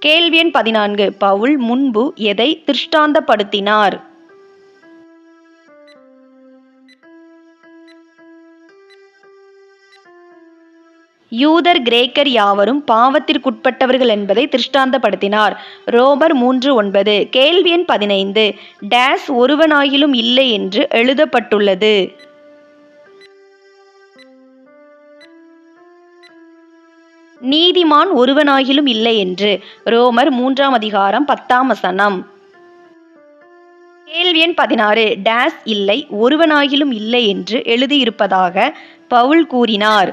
கேள்வி எண் 14. பவுல் முன்பு எதை திருஷ்டாந்தப்படுத்தினார்? யூதர் கிரேக்கர் யாவரும் பாவத்திற்குட்பட்டவர்கள் என்பதை திருஷ்டாந்தப்படுத்தினார். ரோமர் 3:9. கேள்வி எண் 15. டேஸ் ஒருவனாகிலும் இல்லை என்று எழுதப்பட்டுள்ளது. நீதிமான் ஒருவனாகிலும் இல்லை என்று. ரோமர் 3:10. கேள்வி எண் 16. டேஸ் இல்லை ஒருவனாகிலும் இல்லை என்று எழுதியிருப்பதாக பவுல் கூறினார்.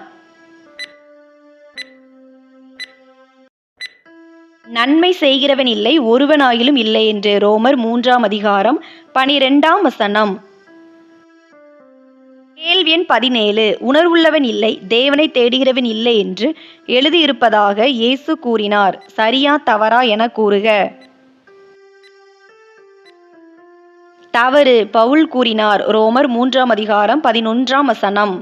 நன்மை செய்கிறவன் இல்லை ஒருவனாயிலும் இல்லை என்று. ரோமர் 3:12. கேள்வி எண் 17. உணர்வுள்ளவன் இல்லை தேவனை தேடுகிறவன் இல்லை என்று எழுதியிருப்பதாக இயேசு கூறினார். சரியா தவறா என கூறுக. தவறு. பவுல் கூறினார். ரோமர் 3:11.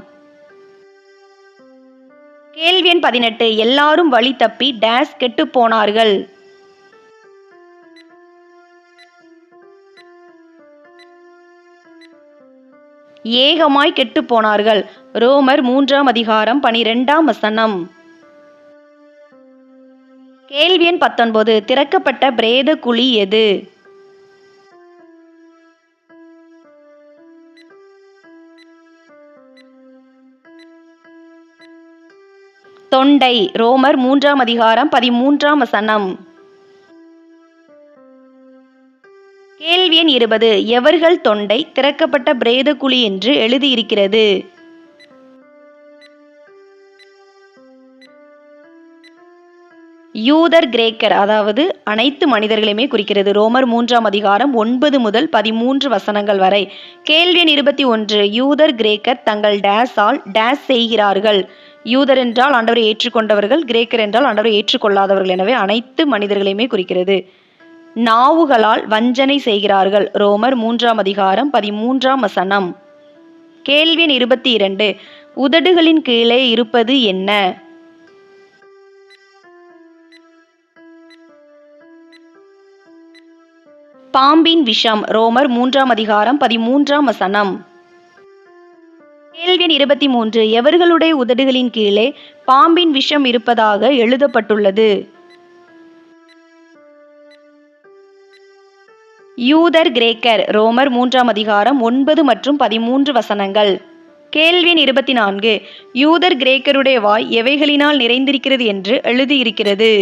கேள்வி எண் 18. எல்லாரும் வழி தப்பி டேஸ் கெட்டுப் போனார்கள். ஏகமாய் கெட்டுப் போனார்கள். ரோமர் 3:12. கேள்வி எண் 19. திறக்கப்பட்ட பிரேத குழி எது? தொண்டை. ரோமர் 3:13. கேள்வி எண் 20. எவர்கள் தொண்டை திறக்கப்பட்ட பிரேத குழி என்று எழுதியிருக்கிறது? யூதர் கிரேக்கர், அதாவது அனைத்து மனிதர்களையுமே குறிக்கிறது. ரோமர் 3:9 முதல் 13 வசனங்கள் வரை. கேள்வி எண் 21. யூதர் கிரேக்கர் தங்கள் டேஸால் டேஸ் செய்கிறார்கள். யூதர் என்றால் ஆண்டவரை ஏற்றுக்கொண்டவர்கள், கிரேக்கர் என்றால் ஆண்டவரை ஏற்றுக்கொள்ளாதவர்கள். எனவே அனைத்து மனிதர்களையுமே குறிக்கிறது. நாவுகளால் வஞ்சனை செய்கிறார்கள். ரோமர் 3:13. கேள்வி எண் 22. உதடுகளின் கீழே இருப்பது என்ன? பாம்பின் விஷம். ரோமர் 3:13. கேள்வி எண் 23. எவர்களுடைய உதடுகளின் கீழே பாம்பின் விஷம் இருப்பதாக எழுதப்பட்டுள்ளது? யூதர் கிரேக்கர். ரோமர் 3:9 மற்றும் 13 வசனங்கள். கேள்வி எண் 24. யூதர் கிரேக்கருடைய வாய் எவைகளினால் நிறைந்திருக்கிறது என்று எழுதியிருக்கிறது?